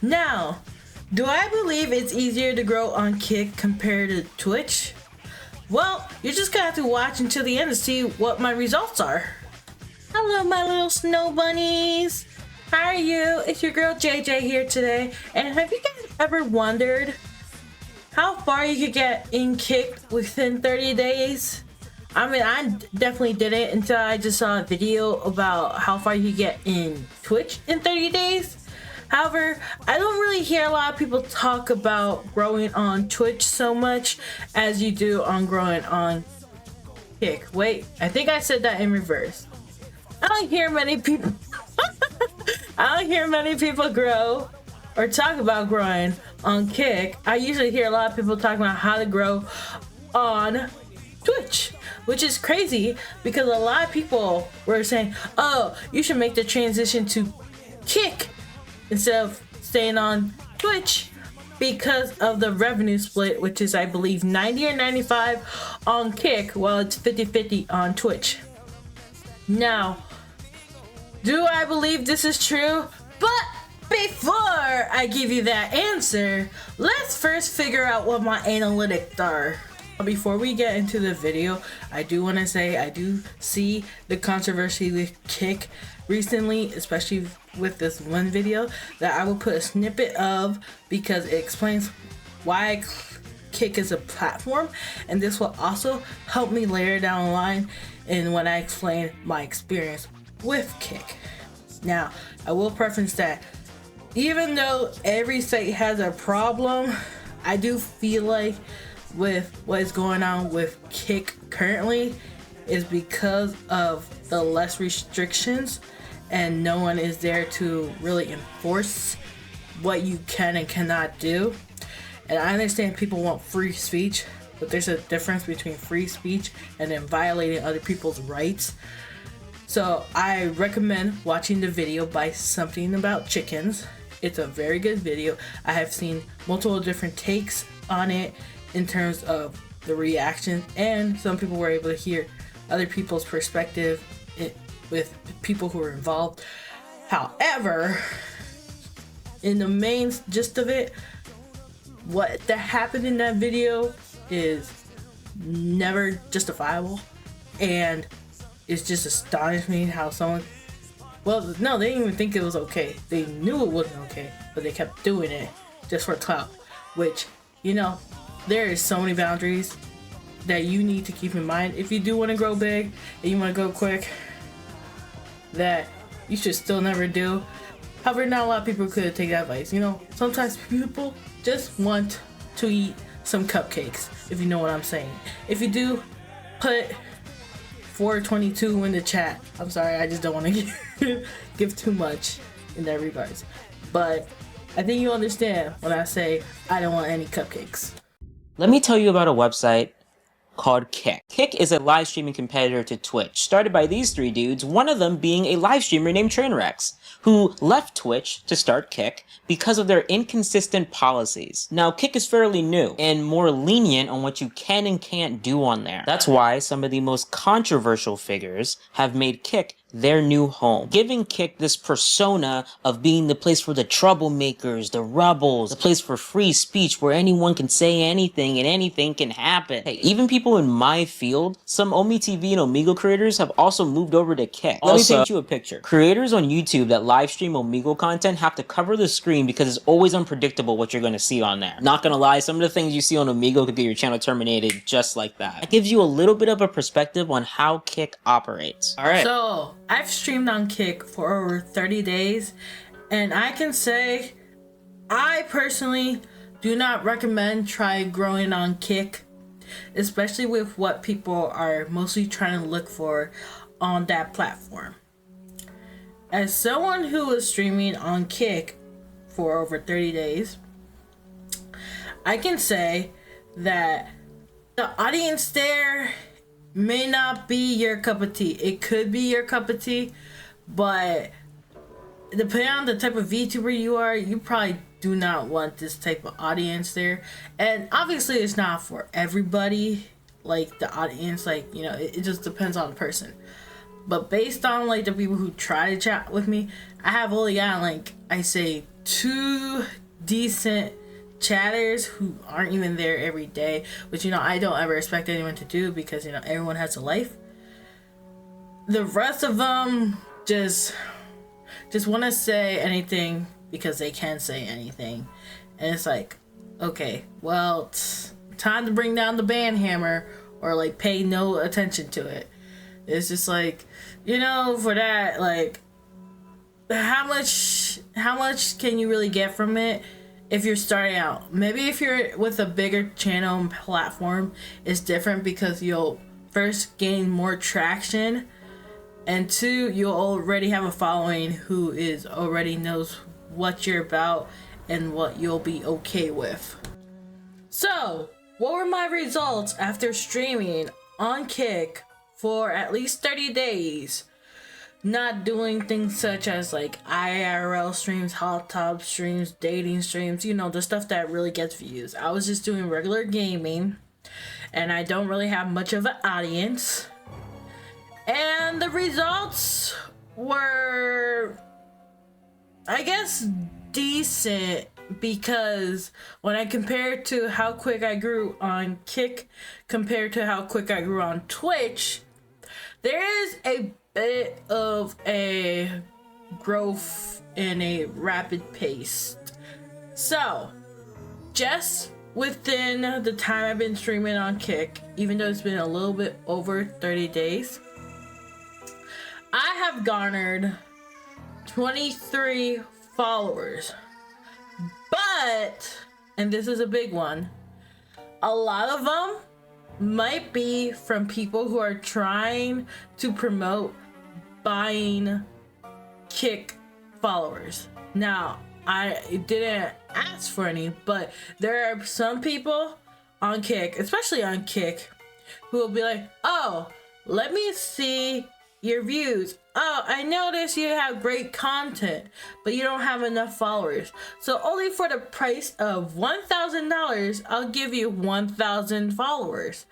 Now, do I believe it's easier to grow on Kick compared to Twitch? Well, you're just gonna have to watch until the end to see what my results are. Hello, my little snow bunnies. How are you? It's your girl JJ here today. And have you guys ever wondered how far you could get in Kick within 30 days? I mean, I definitely didn't until I just saw a video about how far you could get in Twitch in 30 days. However, I don't really hear a lot of people talk about growing on Twitch so much as you do on growing on Kick. Wait, I think I said that in reverse. I don't hear many people I don't hear many people grow or talk about growing on Kick. I usually hear a lot of people talking about how to grow on Twitch, which is crazy because a lot of people were saying, oh, you should make the transition to Kick instead of staying on Twitch because of the revenue split, which is, I believe, 90 or 95 on Kick, while it's 50-50 on Twitch. Now, do I believe this is true? But before I give you that answer, let's first figure out what my analytics are. Before we get into the video, I do want to say I do see the controversy with Kick recently, especially with this one video that I will put a snippet of because it explains why Kick is a platform, and this will also help me later down the line in when I explain my experience with Kick. Now, I will preface that even though every site has a problem, I do feel like with what is going on with Kick currently is because of the less restrictions and no one is there to really enforce what you can and cannot do. And I understand people want free speech, but there's a difference between free speech and then violating other people's rights. So I recommend watching the video by SomethingAboutChickens. It's a very good video. I have seen multiple different takes on it in terms of the reaction, and some people were able to hear other people's perspective with people who were involved. However, in the main gist of it, what that happened in that video is never justifiable, and it's just astonished me how someone, well, no, they didn't even think it was okay. They knew it wasn't okay, but they kept doing it just for clout, which, you know, there is so many boundaries that you need to keep in mind if you do want to grow big and you want to go quick, that you should still never do. However, not a lot of people could take that advice. You know, sometimes people just want to eat some cupcakes, if you know what I'm saying. If you do, put 422 in the chat. I'm sorry, I just don't want to give too much in that regards. But I think you understand when I say I don't want any cupcakes. Let me tell you about a website called Kick. Kick is a live streaming competitor to Twitch, started by these three dudes, one of them being a live streamer named Trainwrecks, who left Twitch to start Kick because of their inconsistent policies. Now, Kick is fairly new and more lenient on what you can and can't do on there. That's why some of the most controversial figures have made Kick their new home, giving Kick this persona of being the place for the troublemakers, the rebels, the place for free speech where anyone can say anything and anything can happen. Hey, even people in my field, some Omi TV and Omegle creators have also moved over to Kick. Let me paint you a picture. Creators on YouTube that live stream Omegle content have to cover the screen because it's always unpredictable what you're going to see on there. Not gonna lie, some of the things you see on Omegle could get your channel terminated just like that. It gives you a little bit of a perspective on how Kick operates. Alright. So, I've streamed on Kick for over 30 days, and I can say I personally do not recommend try growing on Kick, especially with what people are mostly trying to look for on that platform. As someone who was streaming on Kick for over 30 days, I can say that the audience there may not be your cup of tea. It could be your cup of tea, but depending on the type of VTuber you are, you probably do not want this type of audience there. And obviously it's not for everybody, like the audience, like, you know, it just depends on the person. But based on like the people who try to chat with me, I have only gotten like I say 2 decent chatters who aren't even there every day, which, you know, I don't ever expect anyone to do because, you know, everyone has a life. The rest of them just want to say anything because they can say anything. And it's like, okay, well, it's time to bring down the ban hammer or like pay no attention to it. It's just like, you know, for that, like, how much can you really get from it if you're starting out? Maybe if you're with a bigger channel and platform, it's different because you'll first gain more traction, and 2, you'll already have a following who is already knows what you're about and what you'll be okay with. So, what were my results after streaming on Kick for at least 30 days? Not doing things such as like IRL streams, hot tub streams, dating streams, you know, the stuff that really gets views. I was just doing regular gaming, and I don't really have much of an audience. And the results were, I guess, decent, because when I compare it to how quick I grew on Kick compared to how quick I grew on Twitch, there is a bit of a growth in a rapid pace. So, just within the time I've been streaming on Kick, even though it's been a little bit over 30 days, I have garnered 23 followers. But, and this is a big one, a lot of them might be from people who are trying to promote buying Kick followers. Now, I didn't ask for any, but there are some people on Kick, especially on Kick, who will be like, oh, let me see your views. Oh, I notice you have great content, but you don't have enough followers. So only for the price of $1,000, I'll give you 1,000 followers.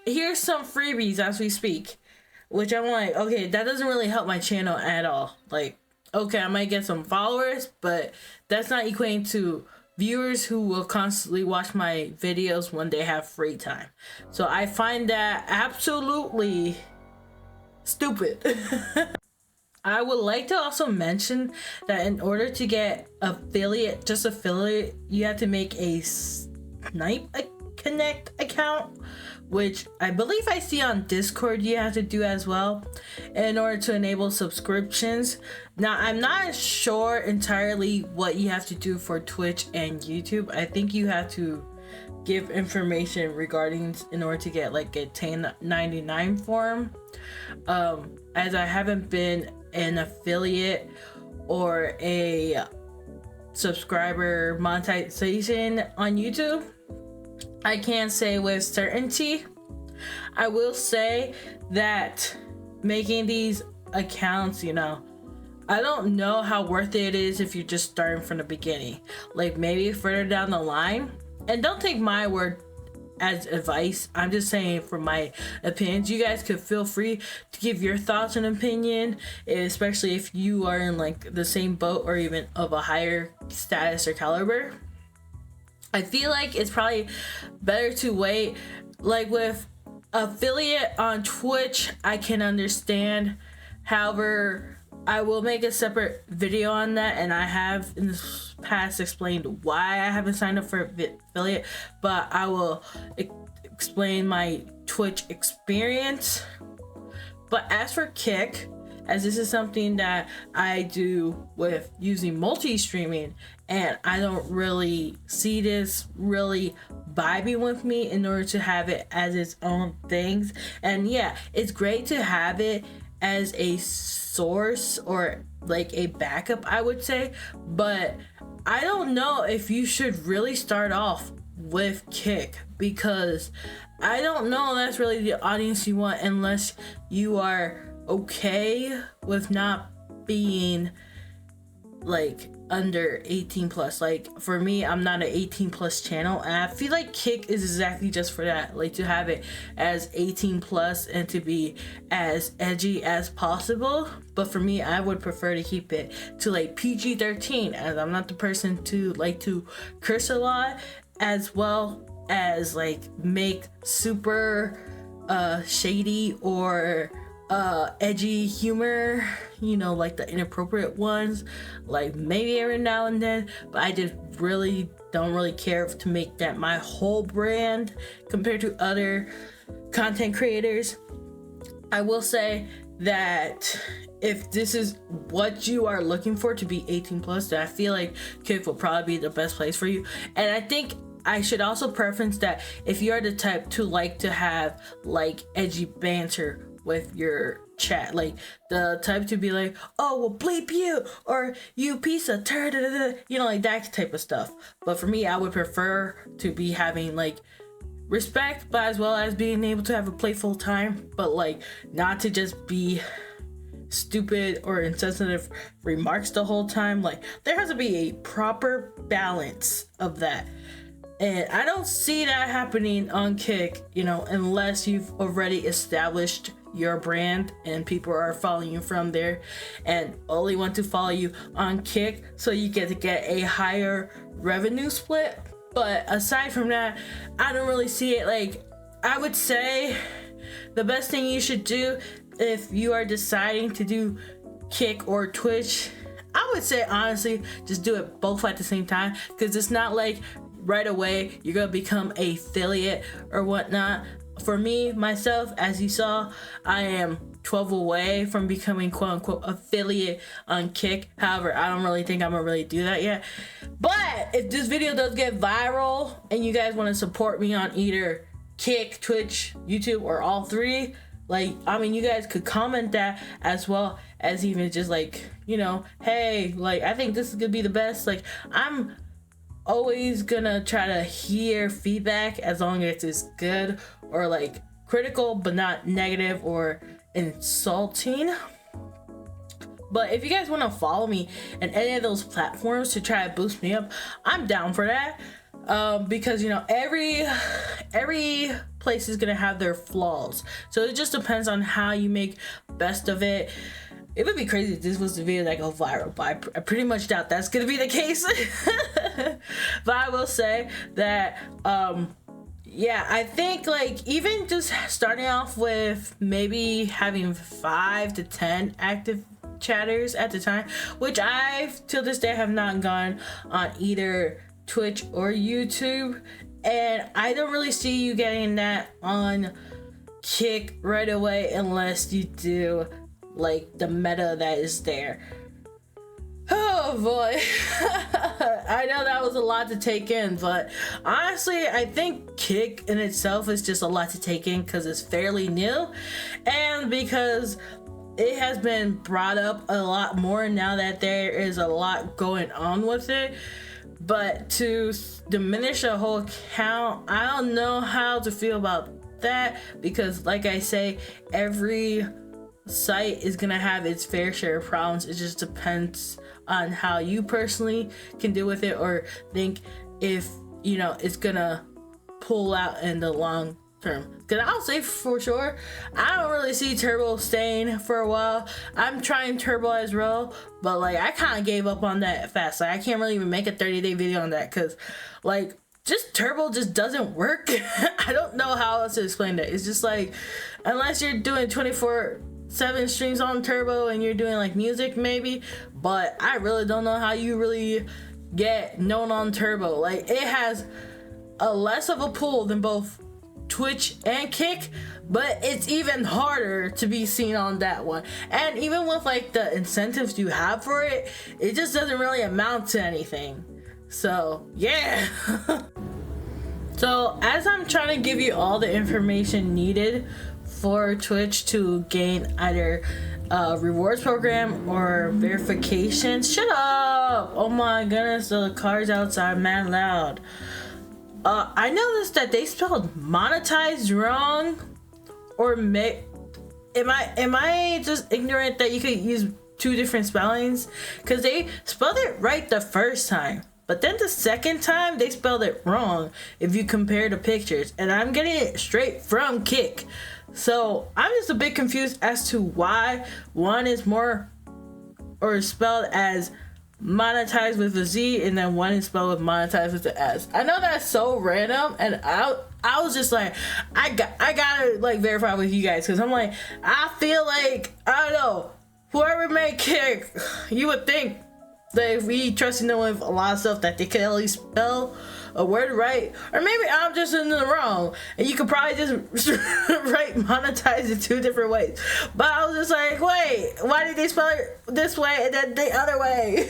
Here's some freebies as we speak. Which I'm like, okay, that doesn't really help my channel at all. Like, okay, I might get some followers, but that's not equating to viewers who will constantly watch my videos when they have free time. So I find that absolutely stupid. I would like to also mention that in order to get affiliate, you have to make a Snipe Connect account, which I believe I see on Discord you have to do as well in order to enable subscriptions. Now, I'm not sure entirely what you have to do for Twitch and YouTube. I think you have to give information regarding in order to get like a 1099 form. As I haven't been an affiliate or a subscriber monetization on YouTube, I can't say with certainty. I will say that making these accounts, you know, I don't know how worth it is if you're just starting from the beginning. Like maybe further down the line, and don't take my word as advice, I'm just saying from my opinions. You guys could feel free to give your thoughts and opinion, especially if you are in like the same boat or even of a higher status or caliber. I feel like it's probably better to wait. Like with affiliate on Twitch, I can understand. However, I will make a separate video on that, and I have in the past explained why I haven't signed up for affiliate, but I will explain my Twitch experience. But as for Kick, as this is something that I do with using multi-streaming, and I don't really see this really vibing with me in order to have it as its own things. And yeah, it's great to have it as a source or like a backup, I would say, but I don't know if you should really start off with Kick, because I don't know that's really the audience you want unless you are okay with not being like under 18 plus. Like for me, I'm not an 18 plus channel, and I feel like Kick is exactly just for that, like to have it as 18 plus and to be as edgy as possible. But for me, I would prefer to keep it to like PG-13, as I'm not the person to like to curse a lot, as well as like make super shady or edgy humor, you know, like the inappropriate ones, like maybe every now and then, but I just really don't really care to make that my whole brand compared to other content creators. I will say that if this is what you are looking for, to be 18 plus, then I feel like Kick will probably be the best place for you. And I think I should also preference that if you are the type to like to have like edgy banter with your chat, like the type to be like, oh well bleep you, or you piece of turd, you know, like that type of stuff. But for me, I would prefer to be having like respect, but as well as being able to have a playful time, but like not to just be stupid or insensitive remarks the whole time. Like there has to be a proper balance of that. And I don't see that happening on Kick, you know, unless you've already established your brand and people are following you from there and only want to follow you on Kick so you get to get a higher revenue split. But aside from that, I don't really see it. Like, I would say the best thing you should do if you are deciding to do Kick or Twitch, I would say honestly, just do it both at the same time, because it's not like right away you're gonna become a affiliate or whatnot. For me, myself, as you saw, I am 12 away from becoming quote unquote affiliate on Kick. However, I don't really think I'm gonna really do that yet. But if this video does get viral and you guys want to support me on either Kick, Twitch, YouTube, or all three, like, I mean, you guys could comment that, as well as even just like, you know, hey, like, I think this is gonna be the best. Like, I'm always gonna try to hear feedback as long as it's good or like critical but not negative or insulting. But if you guys want to follow me in any of those platforms to try to boost me up, I'm down for that. Because, you know, every place is gonna have their flaws, so it just depends on how you make best of it. It would be crazy if this was the video that go viral, but I pretty much doubt that's gonna be the case. But I will say that yeah, I think like even just starting off with maybe having 5 to 10 active chatters at the time, which I till this day have not gone on either Twitch or YouTube, and I don't really see you getting that on Kick right away unless you do like the meta that is there. Oh boy. I know that was a lot to take in, but honestly I think Kick in itself is just a lot to take in because it's fairly new, and because it has been brought up a lot more now that there is a lot going on with it. But to diminish a whole account, I don't know how to feel about that, because like I say, every site is gonna have its fair share of problems. It just depends on how you personally can deal with it, or think if, you know, it's gonna pull out in the long term. Because I'll say for sure, I don't really see Turbo staying for a while. I'm trying Turbo as well, but like I kind of gave up on that fast. Like I can't really even make a 30-day video on that, because like just Turbo just doesn't work. I don't know how else to explain that. It's just like, unless you're doing 24/7 streams on Turbo and you're doing like music maybe, but I really don't know how you really get known on Turbo. Like it has a less of a pull than both Twitch and Kick, but it's even harder to be seen on that one. And even with like the incentives you have for it, it just doesn't really amount to anything. So yeah. So as I'm trying to give you all the information needed for Twitch to gain either rewards program or verification. Shut up! Oh my goodness, the cars outside mad loud. I noticed that they spelled monetized wrong, or am I just ignorant that you could use two different spellings, because they spelled it right the first time, but then the second time they spelled it wrong if you compare the pictures, and I'm getting it straight from Kick. So I'm just a bit confused as to why one is more or spelled as monetized with a Z and then one is spelled with monetized with the S. I know that's so random, and I was just like, I gotta like verify with you guys, because I'm like, I feel like, I don't know, whoever made Kick, you would think that if we trusting them with a lot of stuff that they can at least spell a word right, or maybe I'm just in the wrong and you could probably just write monetize in two different ways. But I was just like, wait, why did they spell it this way and then the other way?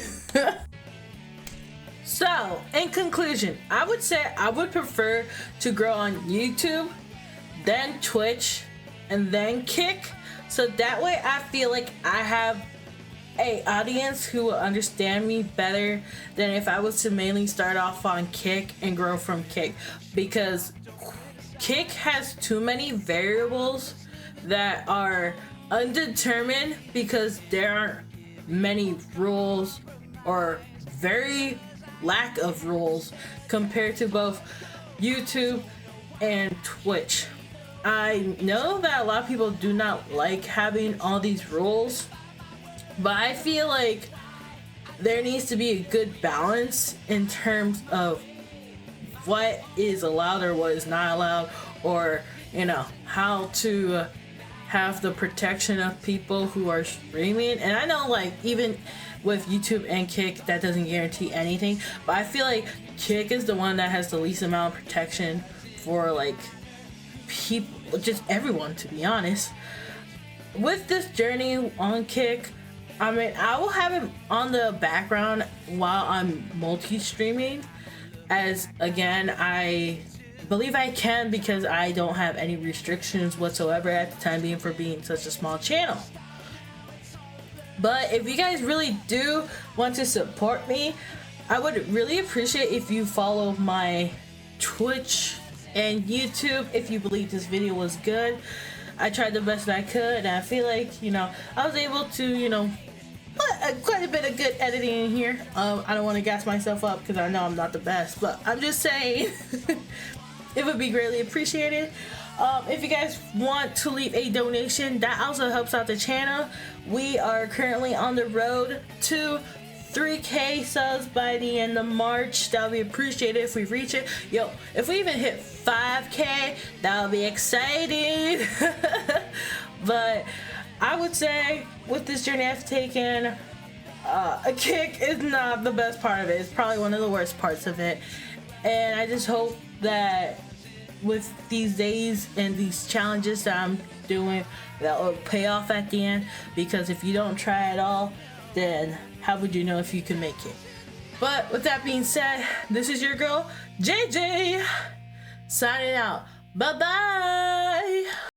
So in conclusion, I would say I would prefer to grow on YouTube, then Twitch, and then Kick, so that way I feel like I have a audience who will understand me better than if I was to mainly start off on Kick and grow from Kick, because Kick has too many variables that are undetermined because there aren't many rules or very lack of rules compared to both YouTube and Twitch. I know that a lot of people do not like having all these rules, but I feel like there needs to be a good balance in terms of what is allowed or what is not allowed, or, you know, how to have the protection of people who are streaming. And I know, like, even with YouTube and Kick, that doesn't guarantee anything, but I feel like Kick is the one that has the least amount of protection for, like, people, just everyone, to be honest. With this journey on Kick, I mean, I will have it on the background while I'm multi-streaming, as again, I believe I can because I don't have any restrictions whatsoever at the time being for being such a small channel. But if you guys really do want to support me, I would really appreciate if you follow my Twitch and YouTube if you believe this video was good. I tried the best that I could, and I feel like, you know, I was able to, you know, put quite a bit of good editing in here. I don't want to gas myself up because I know I'm not the best, but I'm just saying it would be greatly appreciated. If you guys want to leave a donation, that also helps out the channel. We are currently on the road to 3K subs by the end of March. That would be appreciated if we reach it. Yo, if we even hit 5K, that would be exciting. But I would say with this journey I've taken, a Kick is not the best part of it. It's probably one of the worst parts of it. And I just hope that with these days and these challenges that I'm doing, that will pay off at the end, because if you don't try at all, then how would you know if you can make it? But with that being said, this is your girl JJ signing out. Bye bye.